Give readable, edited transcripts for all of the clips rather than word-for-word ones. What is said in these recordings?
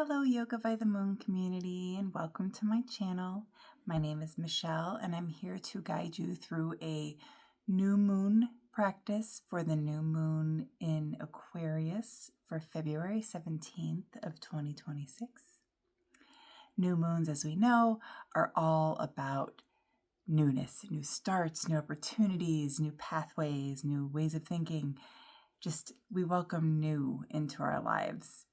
Hello, Yoga by the Moon community, and welcome to my channel. My name is Michelle, and I'm here to guide you through a new moon practice for the new moon in Aquarius for February 17th of 2026. New moons, as we know, are all about newness, new starts, new opportunities, new pathways, new ways of thinking. Just we welcome new into our lives.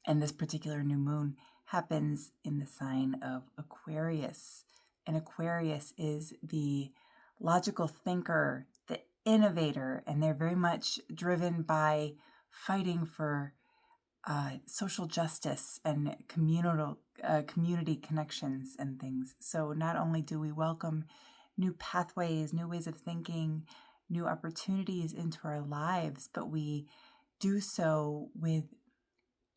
And this particular new moon happens in the sign of Aquarius. And Aquarius is the logical thinker, the innovator, and they're very much driven by fighting for social justice and community connections and things. So not only do we welcome new pathways, new ways of thinking, new opportunities into our lives, but we do so with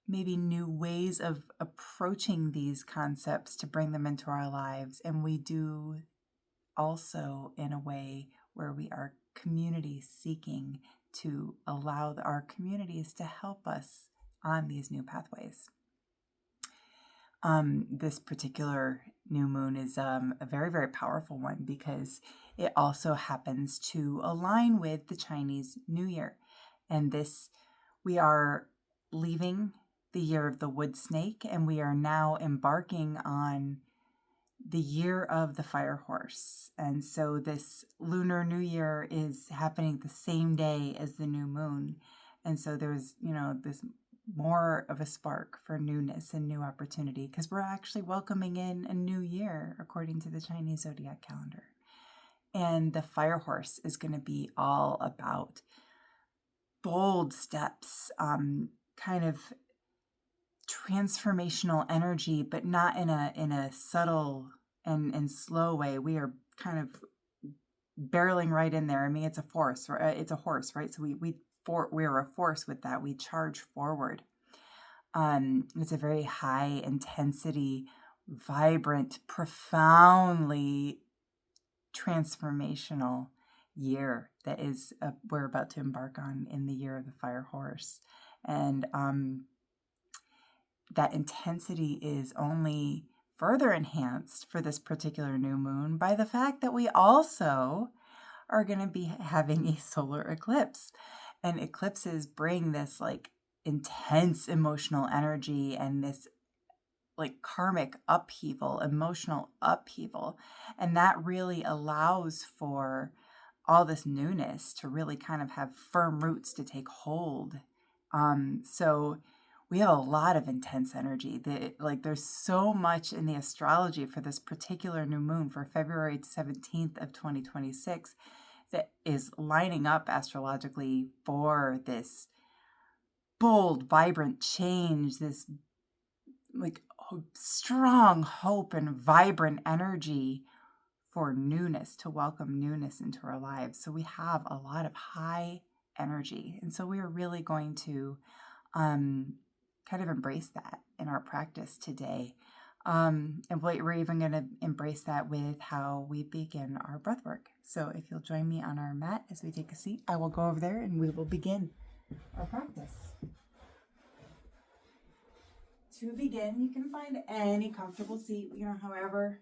maybe new ways of approaching these concepts to bring them into our lives. And we do also in a way where we are community seeking to allow our communities to help us on these new pathways. This particular new moon is a very, very powerful one because it also happens to align with the Chinese New Year. And we are leaving the year of the wood snake, and we are now embarking on the year of the fire horse. And so this lunar new year is happening the same day as the new moon. And so there's, this more of a spark for newness and new opportunity because we're actually welcoming in a new year according to the Chinese zodiac calendar. And the fire horse is going to be all about bold steps, kind of transformational energy, but not in a subtle and slow way. We are kind of barreling right in there. I mean, it's a force, right? It's a horse, right? So we're a force with that. We charge forward. It's a very high intensity, vibrant, profoundly transformational year that is we're about to embark on in the year of the fire horse. And that intensity is only further enhanced for this particular new moon by the fact that we also are going to be having a solar eclipse. And eclipses bring this intense emotional energy and this karmic upheaval, emotional upheaval. And that really allows for all this newness to really kind of have firm roots to take hold. So we have a lot of intense energy. There's so much in the astrology for this particular new moon for February 17th of 2026 that is lining up astrologically for this bold, vibrant change, this strong hope and vibrant energy for newness, to welcome newness into our lives. So we have a lot of high energy. And so we are really going to kind of embrace that in our practice today. And we're even going to embrace that with how we begin our breath work. So if you'll join me on our mat as we take a seat, I will go over there and we will begin our practice. To begin, you can find any comfortable seat, however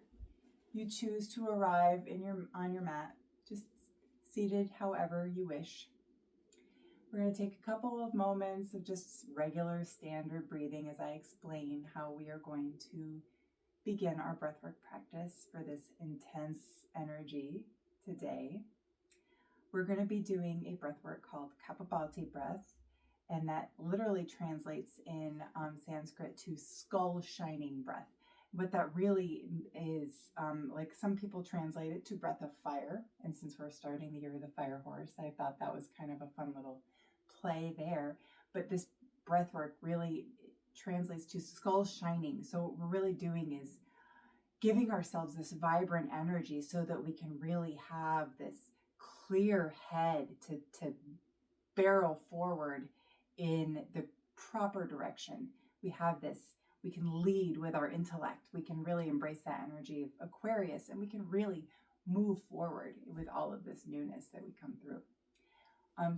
you choose to arrive on your mat, just seated however you wish. We're going to take a couple of moments of just regular standard breathing as I explain how we are going to begin our breathwork practice for this intense energy today. We're going to be doing a breathwork called Kapalbhati breath, and that literally translates in Sanskrit to skull shining breath. What that really is, some people translate it to breath of fire. And since we're starting the year of the fire horse, I thought that was kind of a fun little play there. But this breath work really translates to skull shining. So what we're really doing is giving ourselves this vibrant energy so that we can really have this clear head to barrel forward in the proper direction. We can lead with our intellect. We can really embrace that energy of Aquarius, and we can really move forward with all of this newness that we come through.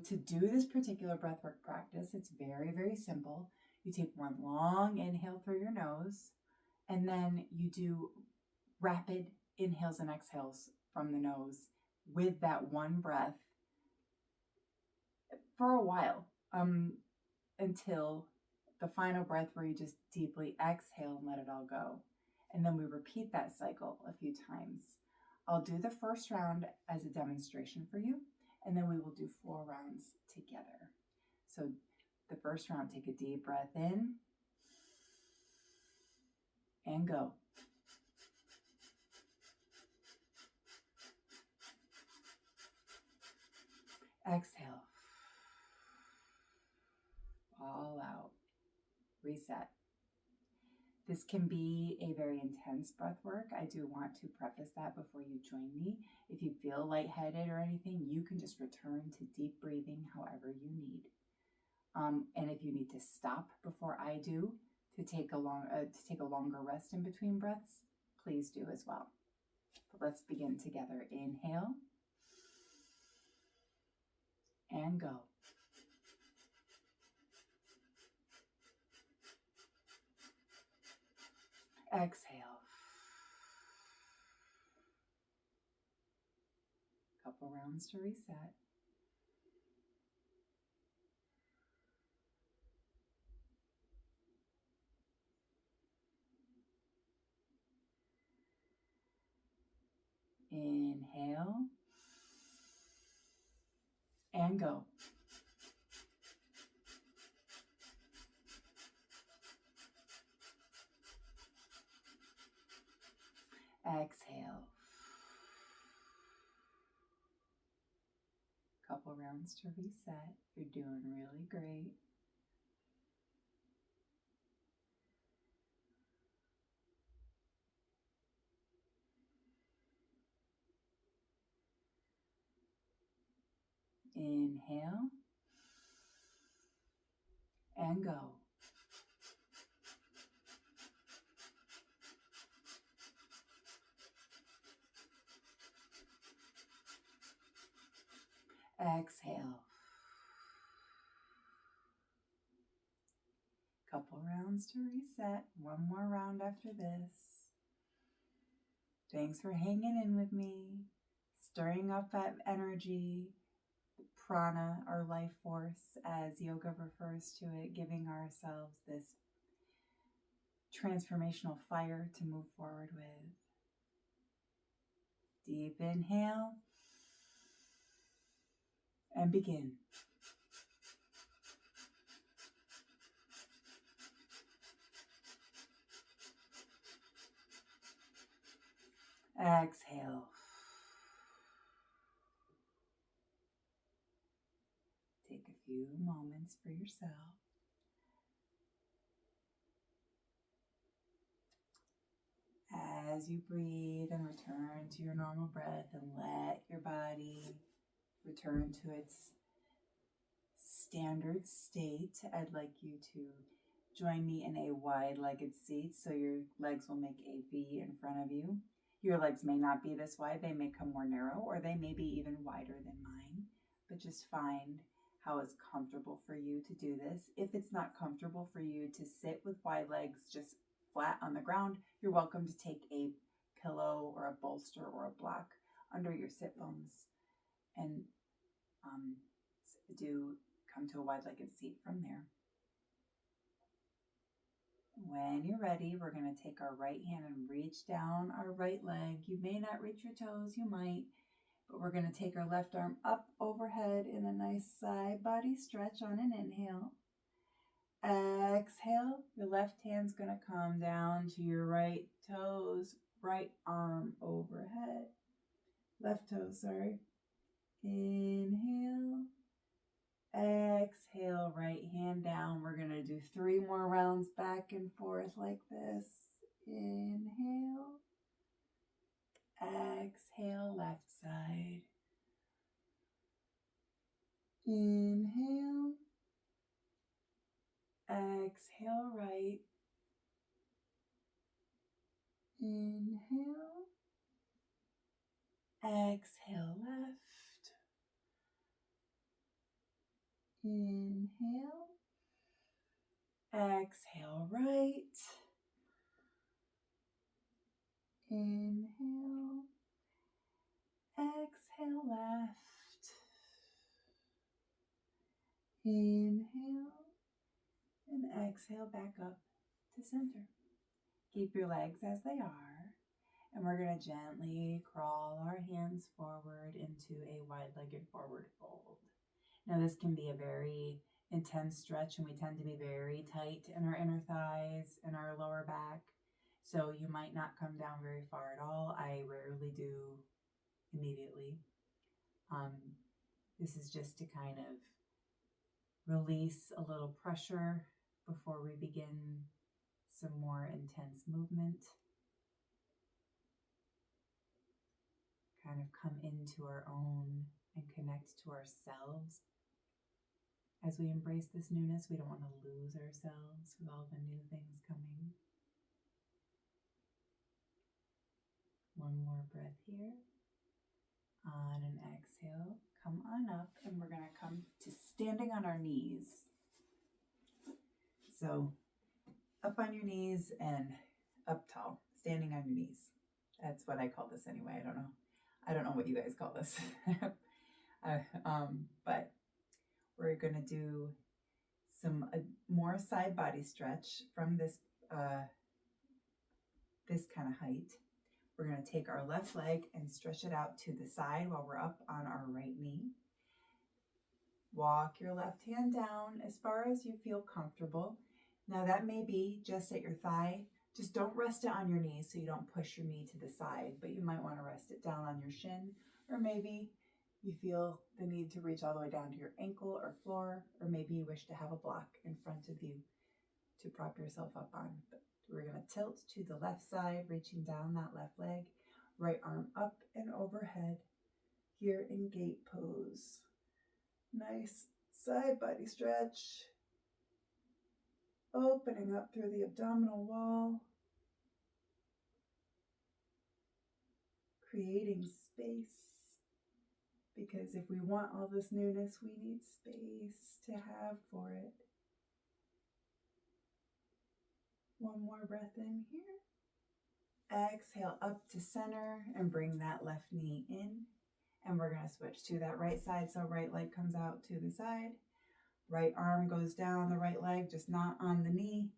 To do this particular breathwork practice, it's very, very simple. You take one long inhale through your nose, and then you do rapid inhales and exhales from the nose with that one breath for a while, until the final breath where you just deeply exhale and let it all go. And then we repeat that cycle a few times. I'll do the first round as a demonstration for you, and then we will do 4 rounds together. So the first round, take a deep breath in and go. Exhale. All out. Reset. This can be a very intense breath work. I do want to preface that before you join me. If you feel lightheaded or anything, you can just return to deep breathing however you need. And if you need to stop before I do to take a longer rest in between breaths, please do as well. But let's begin together. Inhale and go. Exhale. Couple rounds to reset. Inhale and go. Exhale. Couple rounds to reset. You're doing really great. Inhale and go. Exhale. Couple rounds to reset. One more round after this. Thanks for hanging in with me, stirring up that energy, prana, our life force, as yoga refers to it, giving ourselves this transformational fire to move forward with. Deep inhale and begin. Exhale. Take a few moments for yourself. As you breathe and return to your normal breath and let your body return to its standard state, I'd like you to join me in a wide-legged seat so your legs will make a V in front of you. Your legs may not be this wide, they may come more narrow, or they may be even wider than mine, but just find how it's comfortable for you to do this. If it's not comfortable for you to sit with wide legs just flat on the ground, you're welcome to take a pillow or a bolster or a block under your sit bones and do come to a wide-legged seat from there. When you're ready, we're going to take our right hand and reach down our right leg. You may not reach your toes, you might, but we're going to take our left arm up overhead in a nice side body stretch on an inhale. Exhale, your left hand's going to come down to your right toes, right arm overhead. Left toe, sorry. Inhale. Exhale, right hand down. We're going to do 3 more rounds back and forth like this. Inhale. Exhale, left side. Inhale. Exhale, right. Inhale. Exhale, left. Inhale. Exhale right. Inhale. Exhale left. Inhale. And exhale back up to center. Keep your legs as they are. And we're going to gently crawl our hands forward into a wide-legged forward fold. Now this can be a very intense stretch, and we tend to be very tight in our inner thighs and our lower back. So you might not come down very far at all. I rarely do immediately. This is just to kind of release a little pressure before we begin some more intense movement. Kind of come into our own and connect to ourselves. As we embrace this newness, we don't want to lose ourselves with all the new things coming. One more breath here. On an exhale, come on up, and we're going to come to standing on our knees. So up on your knees and up tall, standing on your knees. That's what I call this anyway. I don't know what you guys call this. But we're going to do some more side body stretch from this kind of height. We're going to take our left leg and stretch it out to the side while we're up on our right knee. Walk your left hand down as far as you feel comfortable. Now that may be just at your thigh. Just don't rest it on your knee so you don't push your knee to the side, but you might want to rest it down on your shin, or maybe you feel the need to reach all the way down to your ankle or floor, or maybe you wish to have a block in front of you to prop yourself up on. But we're going to tilt to the left side, reaching down that left leg, right arm up and overhead, here in gate pose. Nice side body stretch, opening up through the abdominal wall, creating space, because if we want all this newness, we need space to have for it. One more breath in here. Exhale up to center and bring that left knee in. And we're going to switch to that right side. So right leg comes out to the side. Right arm goes down the right leg, just not on the knee.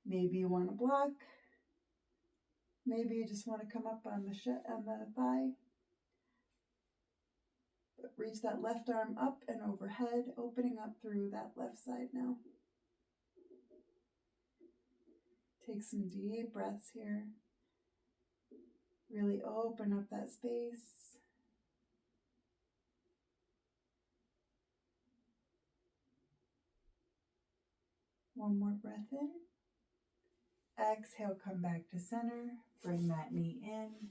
Maybe you want to block. Maybe you just want to come up on the thigh. But reach that left arm up and overhead, opening up through that left side now. Take some deep breaths here. Really open up that space. One more breath in. Exhale, come back to center. Bring that knee in.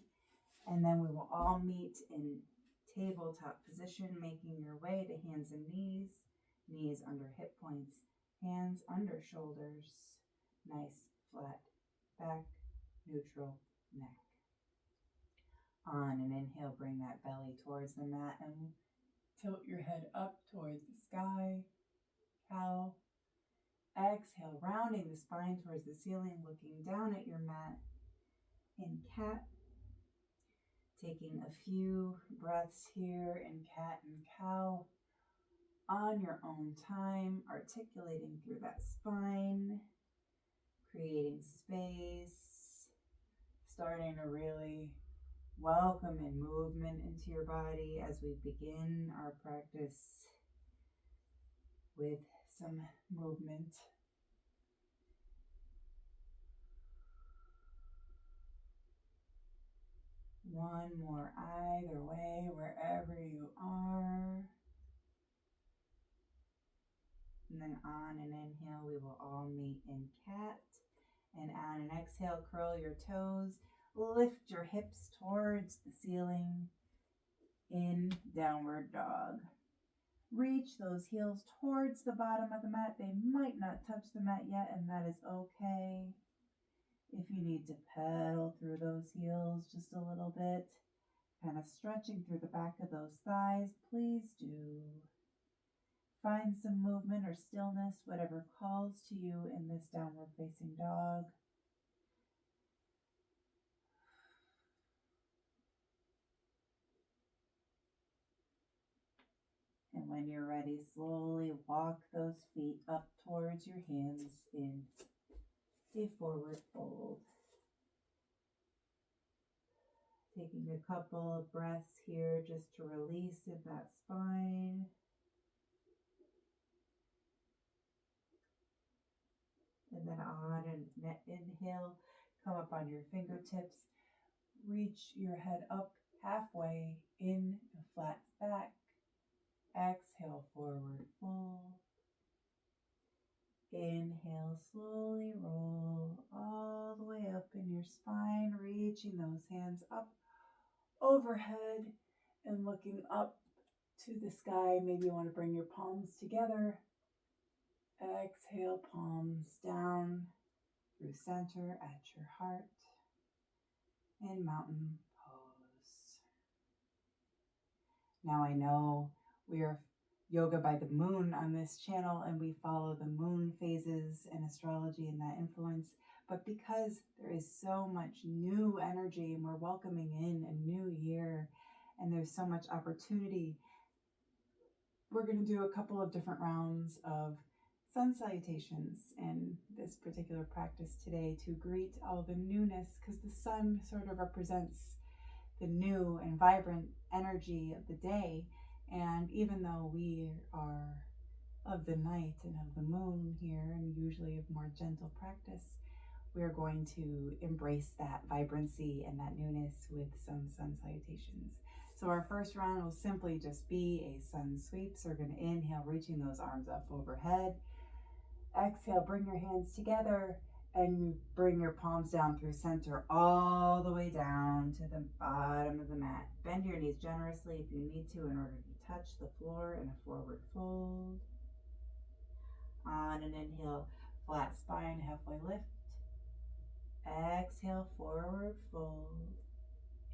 And then we will all meet in tabletop position, making your way to hands and knees. Knees under hip points, hands under shoulders. Nice flat back, neutral neck. On an inhale, bring that belly towards the mat and tilt your head up towards the sky. Cow. Exhale, rounding the spine towards the ceiling, looking down at your mat in cat. Taking a few breaths here in cat and cow on your own time, articulating through that spine, creating space, starting to really welcome in movement into your body as we begin our practice with some movement. One more either way, wherever you are. And then on an inhale, we will all meet in cat. And on an exhale, curl your toes. Lift your hips towards the ceiling in downward dog. Reach those heels towards the bottom of the mat. They might not touch the mat yet, and that is okay. If you need to pedal through those heels just a little bit, kind of stretching through the back of those thighs, please do. Find some movement or stillness, whatever calls to you in this downward facing dog. And when you're ready, slowly walk those feet up towards your hands in a forward fold. Taking a couple of breaths here just to release in that spine. And then on an inhale, come up on your fingertips. Reach your head up halfway in a flat back. Exhale, forward fold. Inhale, slowly roll all the way up in your spine, reaching those hands up overhead and looking up to the sky. Maybe you want to bring your palms together. Exhale, palms down through center at your heart and mountain pose. Now I know we are Yoga by the Moon on this channel, and we follow the moon phases and astrology and that influence. But because there is so much new energy and we're welcoming in a new year and there's so much opportunity, we're going to do a couple of different rounds of sun salutations in this particular practice today to greet all the newness, because the sun sort of represents the new and vibrant energy of the day. And even though we are of the night and of the moon here, and usually of more gentle practice, we are going to embrace that vibrancy and that newness with some sun salutations. So our first round will simply just be a sun sweep. So we're going to inhale, reaching those arms up overhead. Exhale, bring your hands together and bring your palms down through center all the way down to the bottom of the mat. Bend your knees generously if you need to in order to touch the floor in a forward fold. On an inhale, flat spine, halfway lift. Exhale, forward fold.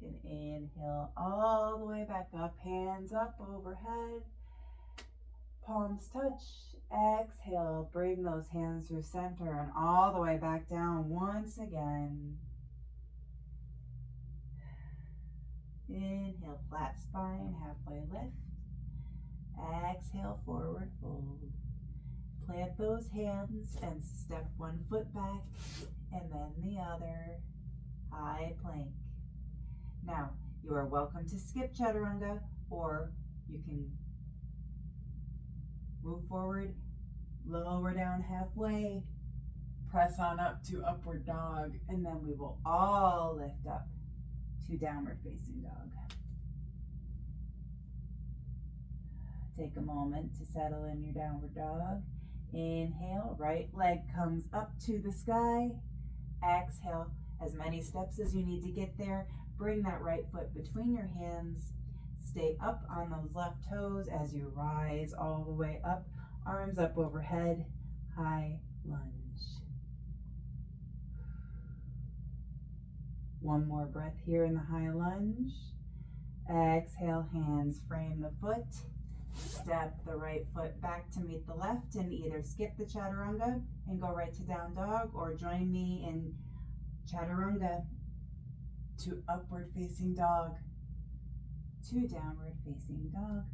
And inhale all the way back up, hands up overhead. Palms touch. Exhale, bring those hands through center and all the way back down once again. Inhale, flat spine, halfway lift. Exhale, forward fold. Plant those hands and step one foot back and then the other. High plank. Now, you are welcome to skip chaturanga, or you can move forward, lower down halfway, press on up to upward dog, and then we will all lift up to downward facing dog. Take a moment to settle in your downward dog. Inhale, right leg comes up to the sky. Exhale, as many steps as you need to get there. Bring that right foot between your hands. Stay up on those left toes as you rise all the way up. Arms up overhead, high lunge. One more breath here in the high lunge. Exhale, hands frame the foot. Step the right foot back to meet the left and either skip the chaturanga and go right to down dog, or join me in chaturanga to upward facing dog to downward facing dog.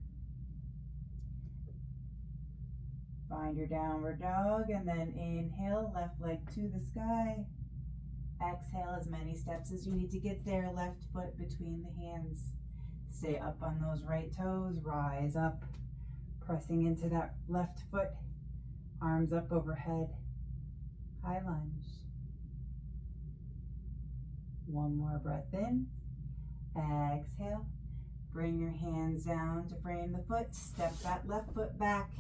Find your downward dog and then inhale, left leg to the sky. Exhale, as many steps as you need to get there, left foot between the hands. Stay up on those right toes, rise up, pressing into that left foot, arms up overhead, high lunge. One more breath in, exhale, bring your hands down to frame the foot, step that left foot back,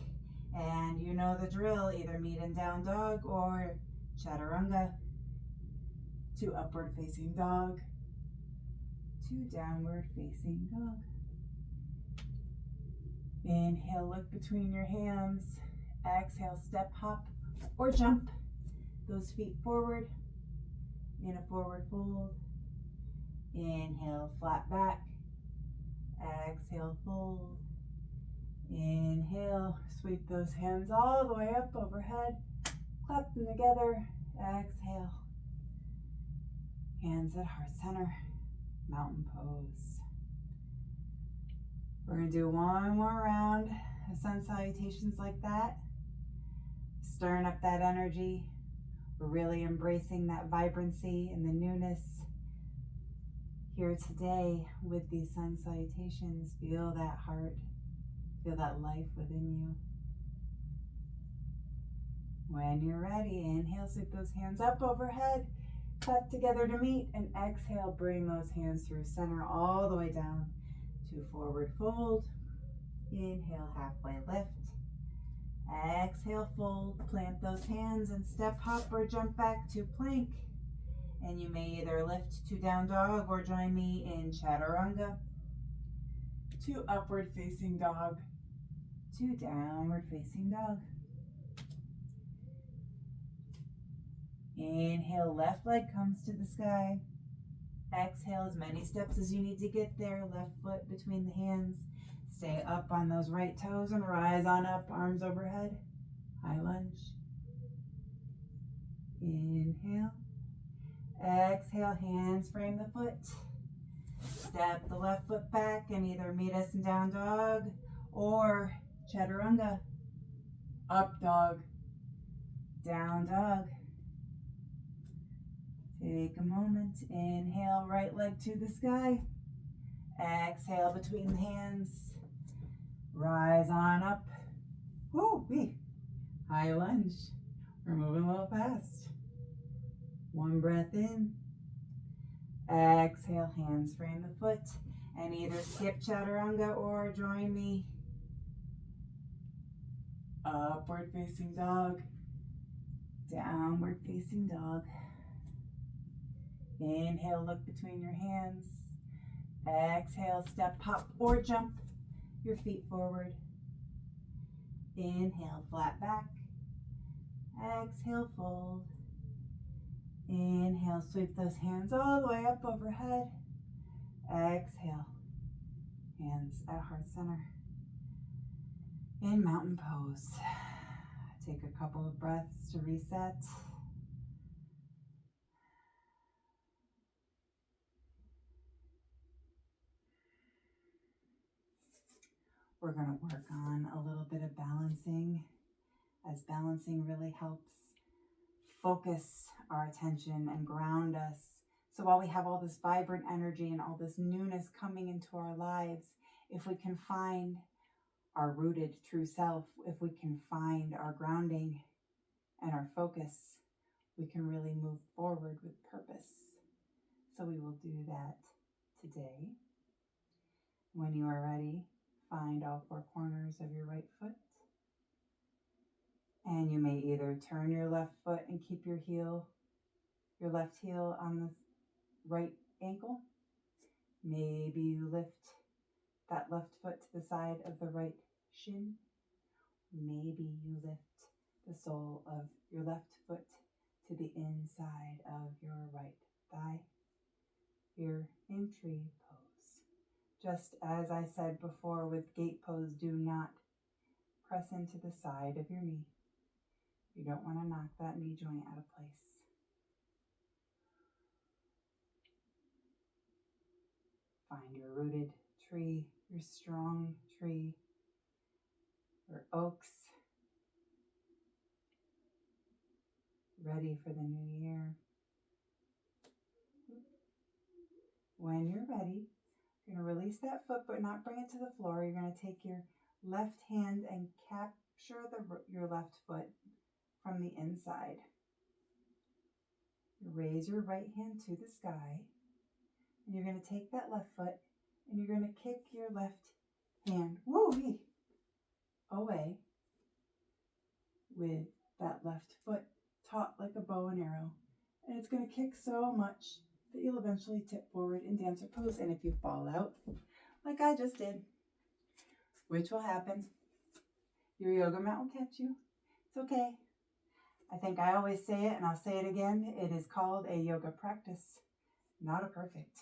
and you know the drill, either meet in down dog or chaturanga to upward facing dog to downward facing dog. Inhale, look between your hands. Exhale, step, hop, or jump those feet forward in a forward fold. Inhale, flat back. Exhale, fold. Inhale, sweep those hands all the way up overhead. Clap them together. Exhale. Hands at heart center. Mountain pose. We're going to do one more round of sun salutations like that. Stirring up that energy. We're really embracing that vibrancy and the newness here today with these sun salutations. Feel that heart. Feel that life within you. When you're ready, inhale, sweep those hands up overhead. Clap together to meet, and exhale, bring those hands through center all the way down to forward fold. Inhale, halfway lift. Exhale, fold. Plant those hands and step, hop, or jump back to plank. And you may either lift to down dog or join me in chaturanga, to upward facing dog, to downward facing dog. Inhale, left leg comes to the sky. Exhale, as many steps as you need to get there. Left foot between the hands. Stay up on those right toes and rise on up, arms overhead. High lunge. Inhale. Exhale, hands frame the foot. Step the left foot back and either meet us in down dog or chaturanga. Up dog. Down dog. Take a moment. Inhale, right leg to the sky. Exhale, between the hands. Rise on up. Woo-wee. High lunge. We're moving a little fast. One breath in. Exhale, hands frame the foot. And either skip chaturanga or join me. Upward facing dog. Downward facing dog. Inhale, look between your hands. Exhale, step, hop, or jump your feet forward. Inhale, flat back. Exhale, fold. Inhale, sweep those hands all the way up overhead. Exhale, hands at heart center. In mountain pose. Take a couple of breaths to reset. We're going to work on a little bit of balancing, as balancing really helps focus our attention and ground us. So while we have all this vibrant energy and all this newness coming into our lives, if we can find our rooted true self, if we can find our grounding and our focus, we can really move forward with purpose. So we will do that today. When you are ready, find all four corners of your right foot. And you may either turn your left foot and keep your left heel on the right ankle. Maybe you lift that left foot to the side of the right shin. Maybe you lift the sole of your left foot to the inside of your right thigh. You're in tree pose. Just as I said before with gate pose, do not press into the side of your knee. You don't want to knock that knee joint out of place. Find your rooted tree, your strong tree, your oaks, ready for the new year. When you're ready, you're going to release that foot, but not bring it to the floor. You're going to take your left hand and capture your left foot from the inside. Raise your right hand to the sky, and you're going to take that left foot, and you're going to kick your left hand away with that left foot taut like a bow and arrow. And it's going to kick so much that you'll eventually tip forward in dancer pose. And if you fall out, like I just did, which will happen, your yoga mat will catch you. It's okay. I think I always say it, and I'll say it again. It is called a yoga practice, not a perfect.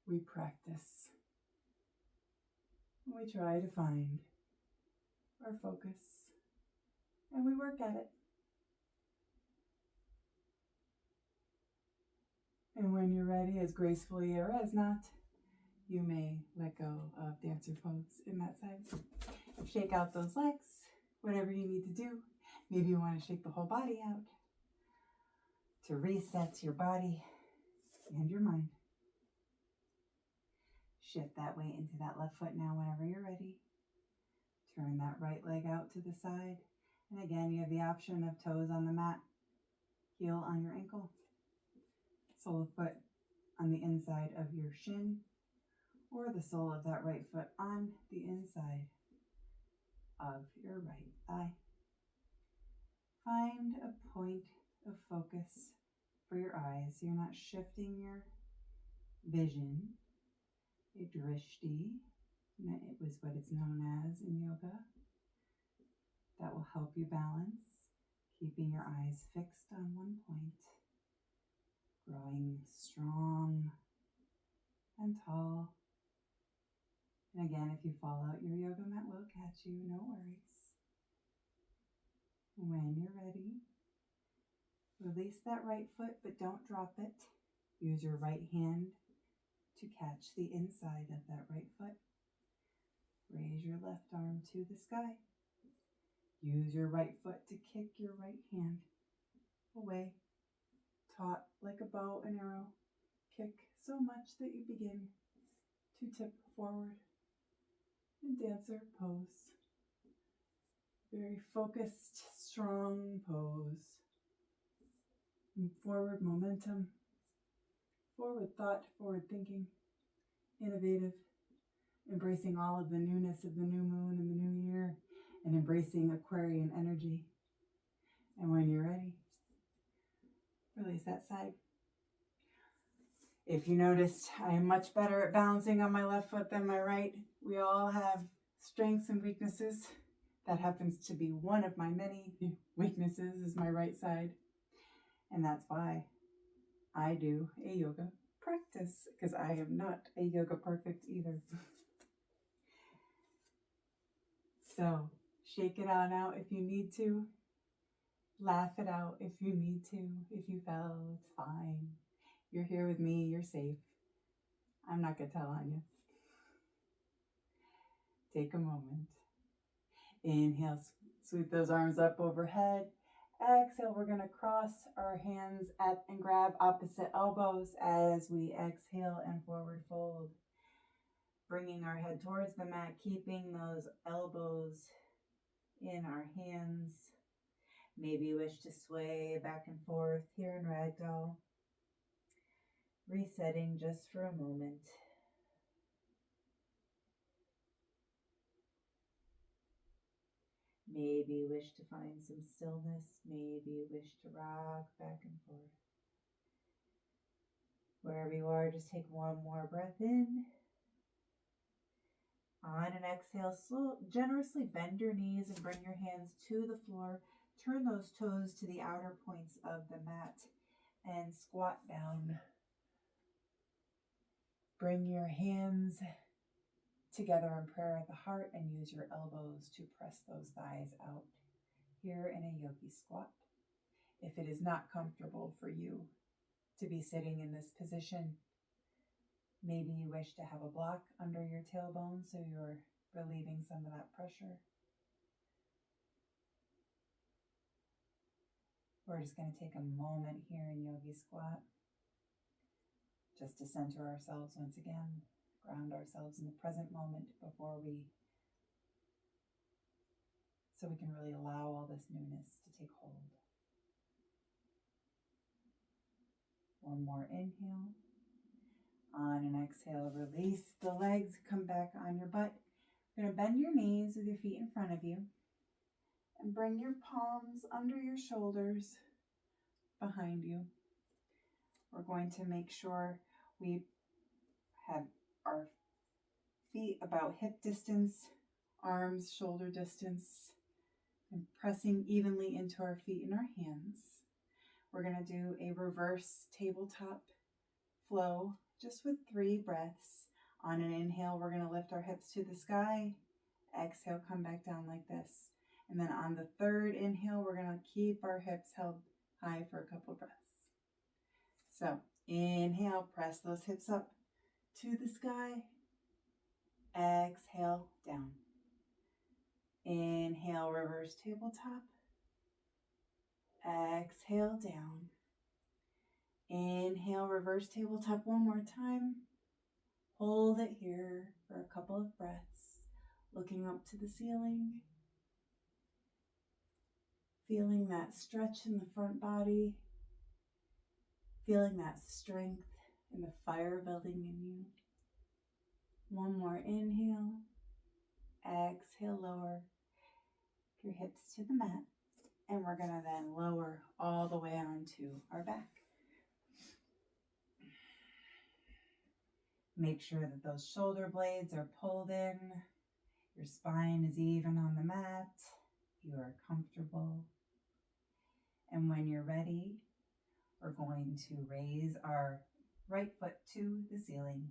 We practice. We try to find our focus, and we work at it. And when you're ready, as gracefully or as not, you may let go of dancer pose in that side. Shake out those legs, whatever you need to do. Maybe you want to shake the whole body out to reset your body and your mind. Shift that weight into that left foot now whenever you're ready. Turn that right leg out to the side. And again, you have the option of toes on the mat, heel on your ankle, sole of foot on the inside of your shin, or the sole of that right foot on the inside of your right thigh. Find a point of focus for your eyes so you're not shifting your vision. A drishti, it was what it's known as in yoga. That will help you balance, keeping your eyes fixed on one point, growing strong and tall. And again, if you fall out, your yoga mat will catch you, no worries. When you're ready, release that right foot, but don't drop it. Use your right hand to catch the inside of that right foot. Raise your left arm to the sky. Use your right foot to kick your right hand away. Taut like a bow and arrow. Kick so much that you begin to tip forward in dancer pose. Very focused, strong pose. Forward momentum, forward thought, forward thinking, innovative, embracing all of the newness of the new moon and the new year, and embracing Aquarian energy. And when you're ready, release that side. If you noticed, I am much better at balancing on my left foot than my right. We all have strengths and weaknesses. That happens to be one of my many weaknesses, is my right side. And that's why I do a yoga practice, because I am not a yoga perfect either. So shake it on out if you need to. Laugh it out if you need to. If you fell, it's fine. You're here with me, you're safe. I'm not going to tell on you. Take a moment. Inhale, sweep those arms up overhead. Exhale, we're going to cross our hands at and grab opposite elbows as we exhale and forward fold. Bringing our head towards the mat, keeping those elbows in our hands. Maybe you wish to sway back and forth here in ragdoll. Resetting just for a moment. Maybe you wish to find some stillness. Maybe you wish to rock back and forth. Wherever you are, just take one more breath in. On an exhale, generously bend your knees and bring your hands to the floor. Turn those toes to the outer points of the mat and squat down. Bring your hands together in prayer at the heart and use your elbows to press those thighs out here in a yogi squat. If it is not comfortable for you to be sitting in this position, maybe you wish to have a block under your tailbone so you're relieving some of that pressure. We're just going to take a moment here in yogi squat just to center ourselves once again. Ground ourselves in the present moment so we can really allow all this newness to take hold. One more inhale. On an exhale, release the legs, come back on your butt. You're going to bend your knees with your feet in front of you and bring your palms under your shoulders behind you. We're going to make sure we have our feet about hip distance, arms shoulder distance, and pressing evenly into our feet and our hands. We're going to do a reverse tabletop flow just with 3 breaths. On an inhale, we're going to lift our hips to the sky. Exhale, come back down like this. And then on the third inhale, we're going to keep our hips held high for a couple breaths. So inhale, press those hips up to the sky. Exhale, down. Inhale, reverse tabletop. Exhale, down. Inhale, reverse tabletop one more time. Hold it here for a couple of breaths, looking up to the ceiling. Feeling that stretch in the front body. Feeling that strength and the fire building in you. One more inhale. Exhale, lower your hips to the mat. And we're going to then lower all the way onto our back. Make sure that those shoulder blades are pulled in. Your spine is even on the mat. You are comfortable. And when you're ready, we're going to raise our right foot to the ceiling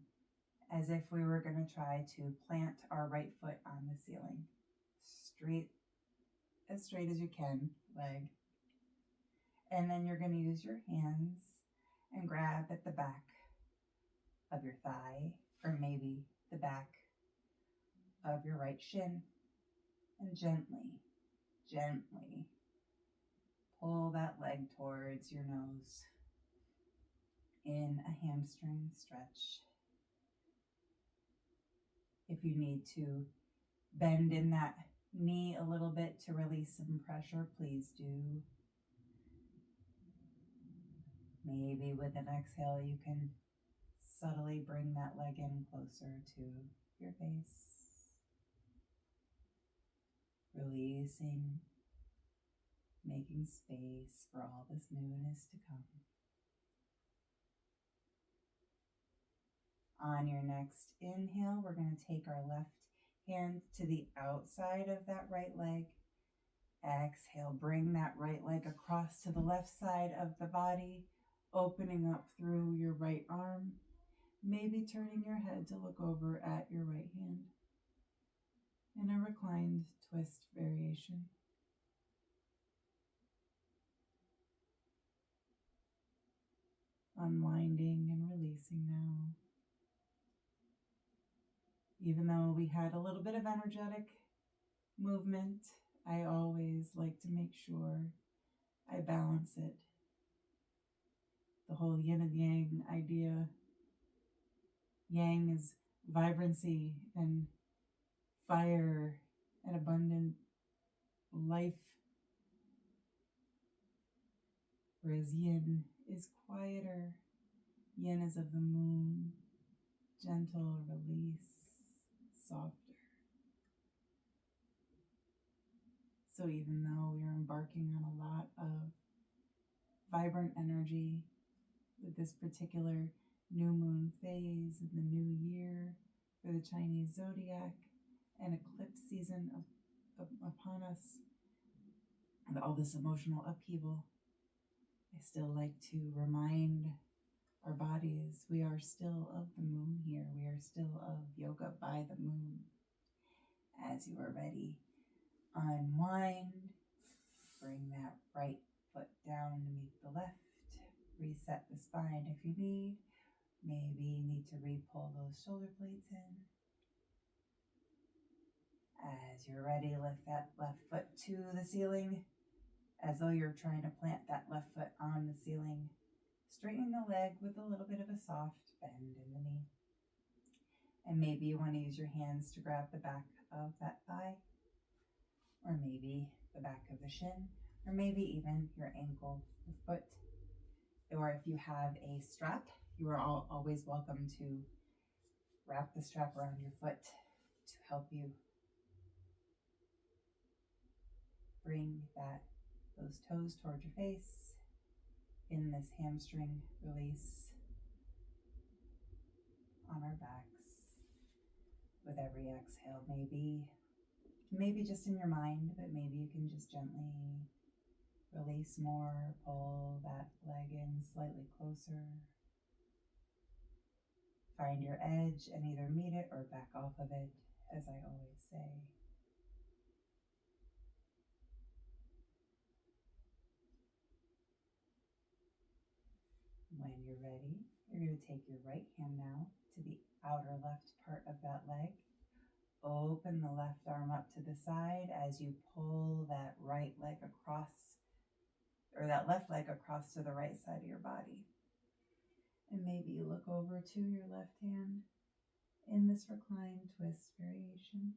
as if we were going to try to plant our right foot on the ceiling. As straight as you can, leg. And then you're going to use your hands and grab at the back of your thigh, or maybe the back of your right shin, and gently pull that leg towards your nose in a hamstring stretch. If you need to bend in that knee a little bit to release some pressure, please do. Maybe with an exhale, you can subtly bring that leg in closer to your face. Releasing, making space for all this newness to come. On your next inhale, we're going to take our left hand to the outside of that right leg. Exhale, bring that right leg across to the left side of the body, opening up through your right arm, maybe turning your head to look over at your right hand in a reclined twist variation. Unwinding and releasing now. Even though we had a little bit of energetic movement, I always like to make sure I balance it. The whole yin and yang idea. Yang is vibrancy and fire and abundant life, whereas yin is quieter. Yin is of the moon, gentle release, softer. So even though we are embarking on a lot of vibrant energy with this particular new moon phase of the new year for the Chinese zodiac and eclipse season upon us, and all this emotional upheaval, I still like to remind our bodies we are still of the moon here. We are still of yoga by the moon. As you are ready, unwind, bring that right foot down to meet the left, reset the spine if you need. Maybe you need to re-pull those shoulder blades in. As you're ready, lift that left foot to the ceiling as though you're trying to plant that left foot on the ceiling. Straighten the leg with a little bit of a soft bend in the knee. And maybe you want to use your hands to grab the back of that thigh, or maybe the back of the shin, or maybe even your ankle, the foot. Or if you have a strap, you are always welcome to wrap the strap around your foot to help you bring those toes towards your face in this hamstring release on our backs. With every exhale, maybe just in your mind, but maybe you can just gently release more, pull that leg in slightly closer. Find your edge and either meet it or back off of it, as I always say. When you're ready, you're going to take your right hand now to the outer left part of that leg. Open the left arm up to the side as you pull that right leg across, or that left leg across to the right side of your body. And maybe you look over to your left hand in this reclined twist variation.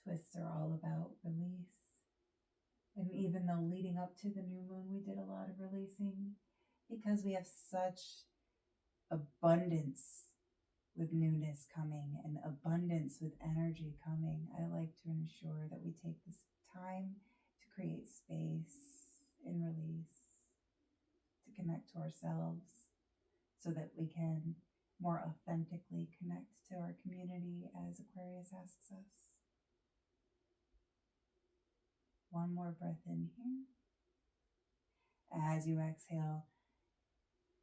Twists are all about release. And even though leading up to the new moon, we did a lot of releasing because we have such abundance with newness coming and abundance with energy coming. I like to ensure that we take this time to create space and release, to connect to ourselves so that we can more authentically connect to our community as Aquarius asks us. One more breath in here. As you exhale,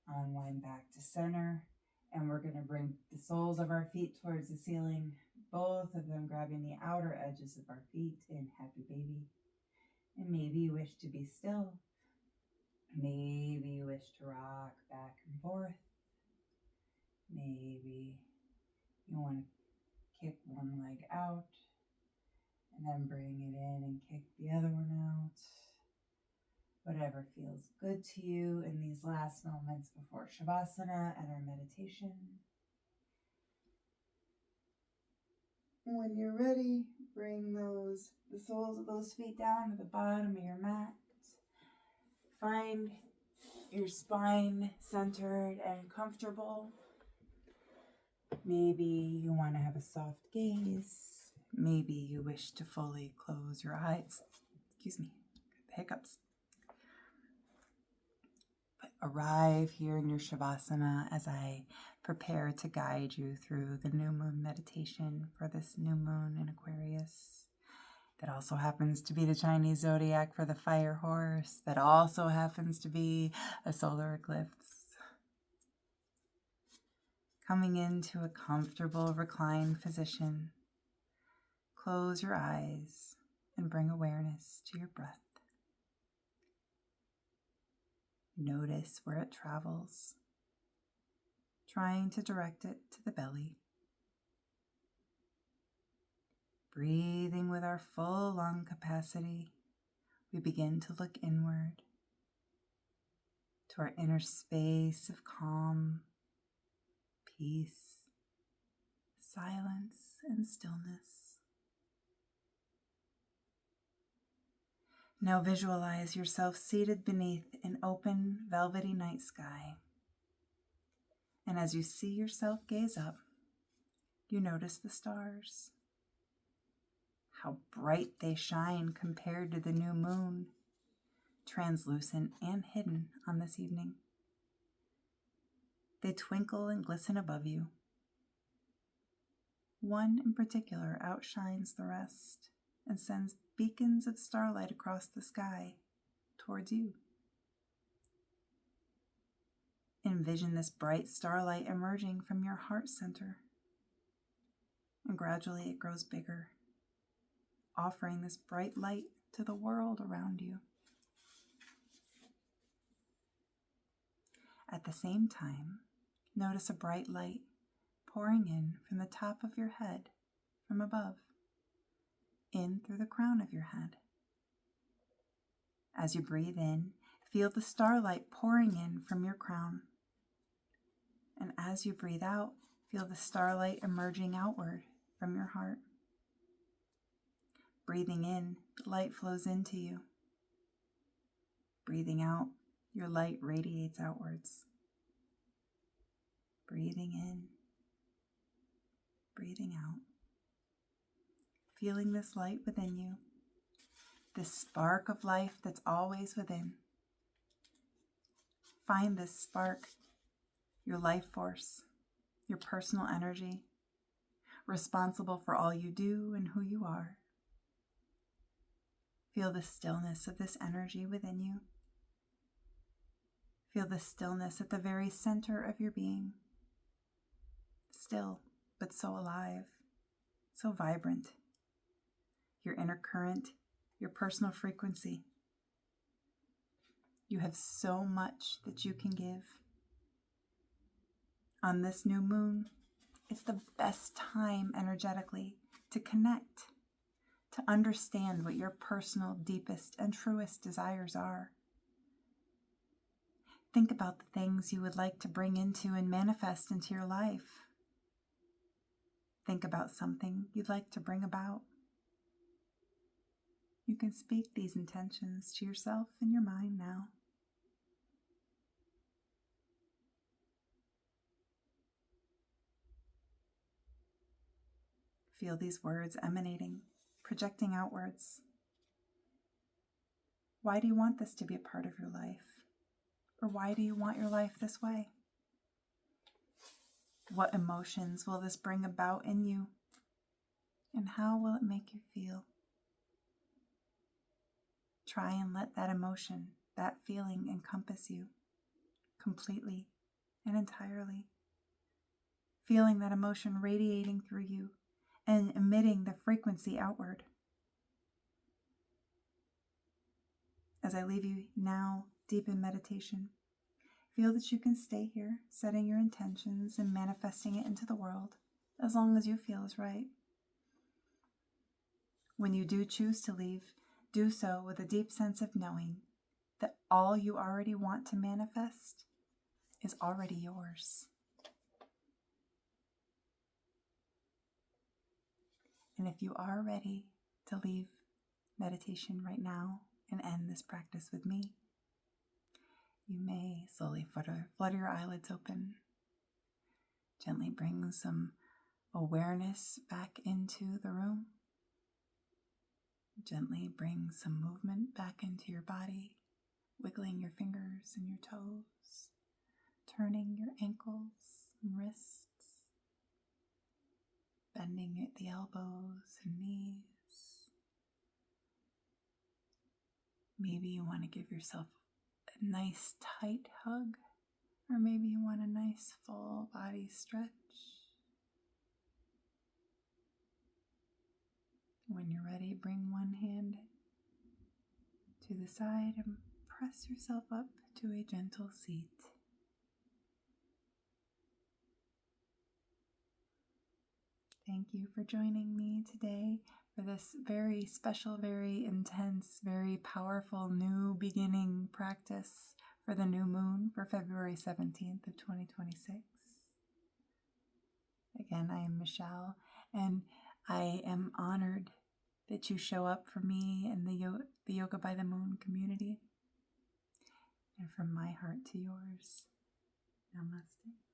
unwind back to center, and we're going to bring the soles of our feet towards the ceiling, both of them grabbing the outer edges of our feet in happy baby. And maybe you wish to be still. Maybe you wish to rock back and forth. Maybe you want to kick one leg out and then bring it in and kick the other one out. Whatever feels good to you in these last moments before Shavasana and our meditation. When you're ready, bring the soles of those feet down to the bottom of your mat. Find your spine centered and comfortable. Maybe you want to have a soft gaze. Maybe you wish to fully close your eyes. Excuse me, the hiccups. But arrive here in your Shavasana as I prepare to guide you through the new moon meditation for this new moon in Aquarius. That also happens to be the Chinese zodiac for the fire horse. That also happens to be a solar eclipse. Coming into a comfortable reclined position, close your eyes and bring awareness to your breath. Notice where it travels, trying to direct it to the belly. Breathing with our full lung capacity, we begin to look inward to our inner space of calm, peace, silence, and stillness. Now visualize yourself seated beneath an open, velvety night sky. And as you see yourself gaze up, you notice the stars. How bright they shine compared to the new moon, translucent and hidden on this evening. They twinkle and glisten above you. One in particular outshines the rest and sends beacons of starlight across the sky towards you. Envision this bright starlight emerging from your heart center, and gradually it grows bigger, offering this bright light to the world around you. At the same time, notice a bright light pouring in from the top of your head from above, in through the crown of your head. As you breathe in, feel the starlight pouring in from your crown. And as you breathe out, feel the starlight emerging outward from your heart. Breathing in, the light flows into you. Breathing out, your light radiates outwards. Breathing in, breathing out. Feeling this light within you, this spark of life that's always within. Find this spark, your life force, your personal energy, responsible for all you do and who you are. Feel the stillness of this energy within you. Feel the stillness at the very center of your being. Still, but so alive, so vibrant. Your inner current, your personal frequency. You have so much that you can give. On this new moon, it's the best time energetically to connect, to understand what your personal, deepest, and truest desires are. Think about the things you would like to bring into and manifest into your life. Think about something you'd like to bring about. You can speak these intentions to yourself in your mind now. Feel these words emanating, projecting outwards. Why do you want this to be a part of your life? Or why do you want your life this way? What emotions will this bring about in you? And how will it make you feel? Try and let that emotion, that feeling encompass you completely and entirely. Feeling that emotion radiating through you and emitting the frequency outward. As I leave you now deep in meditation, feel that you can stay here, setting your intentions and manifesting it into the world as long as you feel is right. When you do choose to leave, do so with a deep sense of knowing that all you already want to manifest is already yours. And if you are ready to leave meditation right now and end this practice with me, you may slowly flutter your eyelids open. Gently bring some awareness back into the room. Gently bring some movement back into your body, wiggling your fingers and your toes, turning your ankles and wrists, bending at the elbows and knees. Maybe you want to give yourself a nice tight hug, or maybe you want a nice full body stretch. When you're ready, bring one hand to the side and press yourself up to a gentle seat. Thank you for joining me today for this very special, very intense, very powerful new beginning practice for the new moon for February 17th of 2026. Again, I am Michelle, and I am honored that you show up for me and the Yoga by the Moon community. And from my heart to yours, namaste.